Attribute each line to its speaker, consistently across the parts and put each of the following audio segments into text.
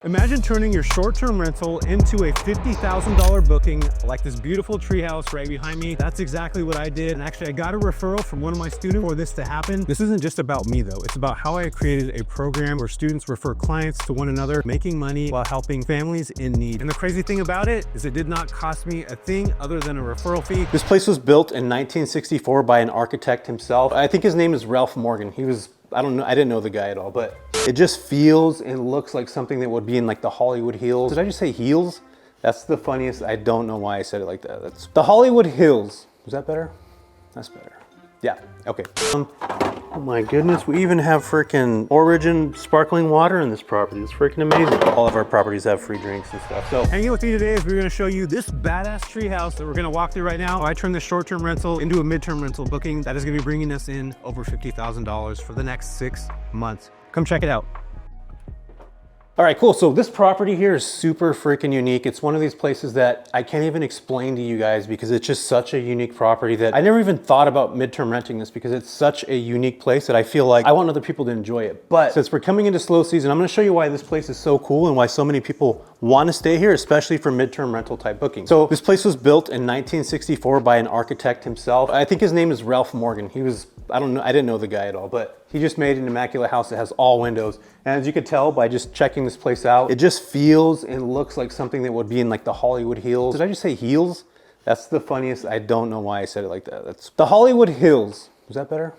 Speaker 1: Imagine turning your short-term rental into a $50,000 booking like this beautiful treehouse right behind me. That's exactly what I did. And actually, I got a referral from one of my students for this to happen. This isn't just about me though. It's about how I created a program where students refer clients to one another, making money while helping families in need. And the crazy thing about it is it did not cost me a thing other than a referral fee. This place was built in 1964 by an architect himself. I think his name is Ralph Morgan. I don't know, I didn't know the guy at all, but it just feels and looks like something that would be in like the Hollywood Hills. Did I just say heels? That's the funniest. I don't know why I said it like that. That's the Hollywood Hills. Was that better? That's better. Yeah, okay. Oh my goodness, we even have freaking Origin sparkling water in this property. It's freaking amazing. All of our properties have free drinks and stuff. So hanging with me today is we're gonna show you this badass treehouse that we're gonna walk through right now. I turned this short-term rental into a midterm rental booking that is gonna be bringing us in over $50,000 for the next 6 months. Come check it out. All right, cool. So this property here is super freaking unique. It's one of these places that I can't even explain to you guys because it's just such a unique property that I never even thought about midterm renting this because it's such a unique place that I feel like I want other people to enjoy it. But since we're coming into slow season, I'm gonna show you why this place is so cool and why so many people want to stay here, especially for midterm rental type booking. So this place was built in 1964 by an architect himself. I think his name is Ralph Morgan. I don't know, I didn't know the guy at all, but he just made an immaculate house that has all windows. And as you could tell by just checking this place out, it just feels and looks like something that would be in like the Hollywood Hills. Did I just say heels? That's the funniest. I don't know why I said it like that. That's the Hollywood Hills. Was that better?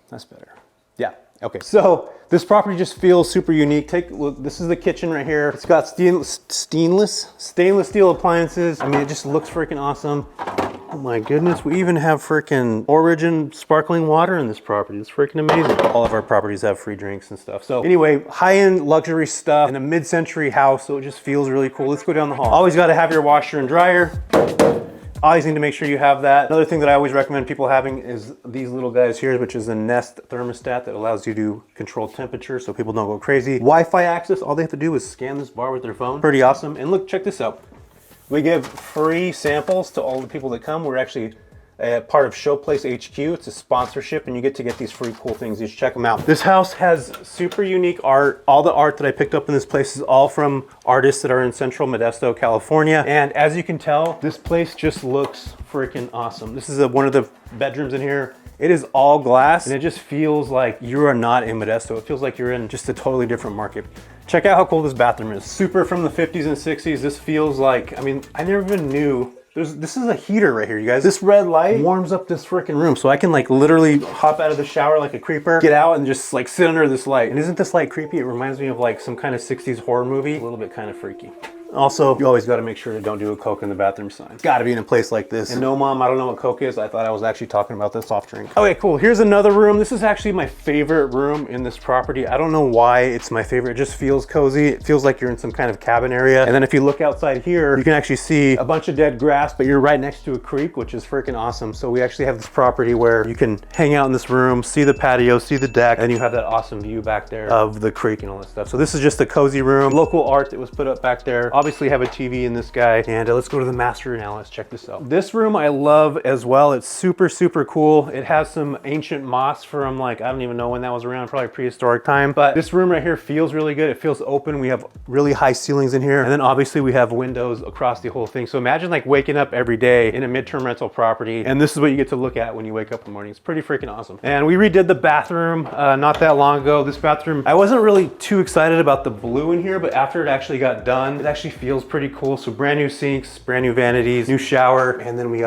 Speaker 1: That's better. Yeah. Okay, so this property just feels super unique. Look, this is the kitchen right here. It's got stainless steel appliances. I mean, it just looks freaking awesome. Oh my goodness, we even have freaking Origin sparkling water in this property. It's freaking amazing. All of our properties have free drinks and stuff. So anyway, high-end luxury stuff in a mid-century house, so it just feels really cool. Let's go down the hall. Always gotta have your washer and dryer. Always need to make sure you have that. Another thing that I always recommend people having is these little guys here, which is a Nest thermostat that allows you to control temperature so people don't go crazy. Wi-Fi access, all they have to do is scan this bar with their phone. Pretty awesome. And look, check this out. We give free samples to all the people that come. We're actually part of Showplace HQ. It's a sponsorship and you get to get these free cool things. You should check them out. This house has super unique art. All the art that I picked up in this place is all from artists that are in Central Modesto, California. And as you can tell, this place just looks freaking awesome. This is one of the bedrooms in here. It is all glass and it just feels like you are not in Modesto. It feels like you're in just a totally different market. Check out how cool this bathroom is. Super from the 50s and 60s. This feels like, I mean, I never even knew. This is a heater right here, you guys. This red light warms up this freaking room. So I can like literally hop out of the shower like a creeper, get out and just like sit under this light. And isn't this light creepy? It reminds me of like some kind of 60s horror movie. A little bit kind of freaky. Also, you always got to make sure to don't do a Coke in the bathroom sign. Got to be in a place like this. And no, Mom, I don't know what Coke is. I thought I was actually talking about the soft drink. Okay, cool. Here's another room. This is actually my favorite room in this property. I don't know why it's my favorite. It just feels cozy. It feels like you're in some kind of cabin area. And then if you look outside here, you can actually see a bunch of dead grass, but you're right next to a creek, which is freaking awesome. So we actually have this property where you can hang out in this room, see the patio, see the deck, and you have that awesome view back there of the creek and all that stuff. So this is just a cozy room. Local art that was put up back there. Obviously have a TV in this guy. And let's go to the master now. Let's check this out. This room I love as well. It's super, super cool. It has some ancient moss from like, I don't even know when that was around, probably prehistoric time. But this room right here feels really good. It feels open. We have really high ceilings in here. And then obviously we have windows across the whole thing. So imagine like waking up every day in a midterm rental property. And this is what you get to look at when you wake up in the morning. It's pretty freaking awesome. And we redid the bathroom not that long ago. This bathroom, I wasn't really too excited about the blue in here, but after it actually got done, it actually feels pretty cool. So brand new sinks, brand new vanities, new shower, and then we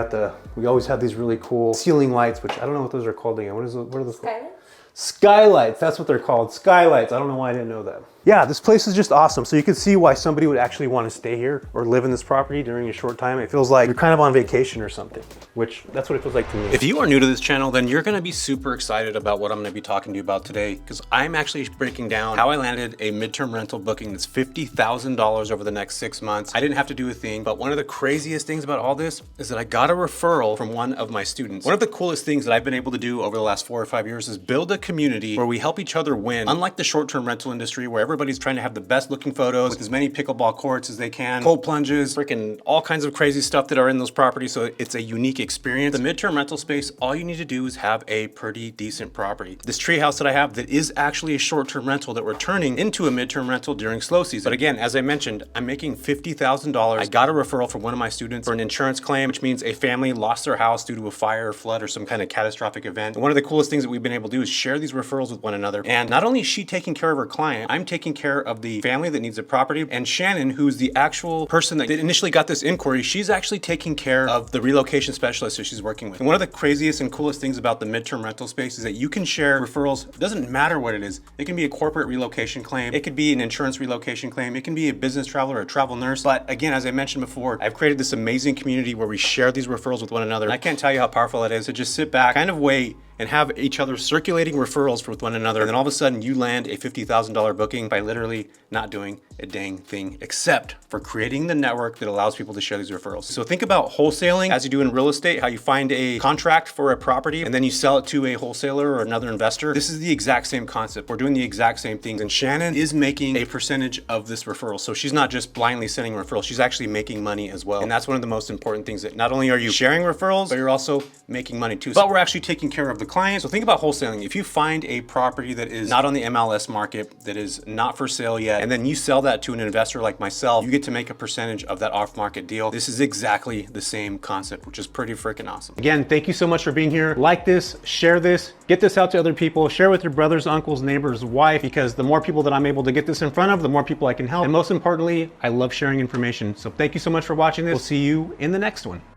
Speaker 1: always have these really cool ceiling lights, which I don't know what those are called again. What are those called? Skylights, that's what they're called. Skylights. I don't know why I didn't know that. Yeah, this place is just awesome. So you can see why somebody would actually want to stay here or live in this property during a short time. It feels like you're kind of on vacation or something, which that's what it feels like to me. If you are new to this channel, then you're going to be super excited about what I'm going to be talking to you about today, because I'm actually breaking down how I landed a midterm rental booking that's $50,000 over the next 6 months. I didn't have to do a thing, but one of the craziest things about all this is that I got a referral from one of my students. One of the coolest things that I've been able to do over the last 4 or 5 years is build a community where we help each other win. Unlike the short-term rental industry where everybody everybody's trying to have the best looking photos with as many pickleball courts as they can, cold plunges, freaking all kinds of crazy stuff that are in those properties. So it's a unique experience. The midterm rental space, all you need to do is have a pretty decent property. This Treehouse that I have that is actually a short-term rental that we're turning into a midterm rental during slow season. But again, as I mentioned, I'm making $50,000. I got a referral from one of my students for an insurance claim, which means a family lost their house due to a fire or flood or some kind of catastrophic event. And one of the coolest things that we've been able to do is share these referrals with one another. And not only is she taking care of her client, I'm taking care of the family that needs a property. And Shannon, who's the actual person that initially got this inquiry, she's actually taking care of the relocation specialist that she's working with. And one of the craziest and coolest things about the midterm rental space is that you can share referrals. It doesn't matter what it is. It can be a corporate relocation claim. It could be an insurance relocation claim. It can be a business traveler or a travel nurse. But again, as I mentioned before, I've created this amazing community where we share these referrals with one another. And I can't tell you how powerful it is to just sit back, kind of wait, and have each other circulating referrals with one another. And then all of a sudden you land a $50,000 booking by literally not doing a dang thing except for creating the network that allows people to share these referrals. So think about wholesaling as you do in real estate, how you find a contract for a property and then you sell it to a wholesaler or another investor. This is the exact same concept. We're doing the exact same things. And Shannon is making a percentage of this referral. So she's not just blindly sending referrals, she's actually making money as well. And that's one of the most important things, that not only are you sharing referrals, but you're also making money too. But we're actually taking care of the client. So think about wholesaling. If you find a property that is not on the MLS market, that is not for sale yet, and then you sell that to an investor like myself, you get to make a percentage of that off-market deal. This is exactly the same concept, which is pretty freaking awesome. Again, thank you so much for being here. Like this, share this, get this out to other people, share with your brothers, uncles, neighbors, wife, because the more people that I'm able to get this in front of, the more people I can help. And most importantly, I love sharing information. So thank you so much for watching this. We'll see you in the next one.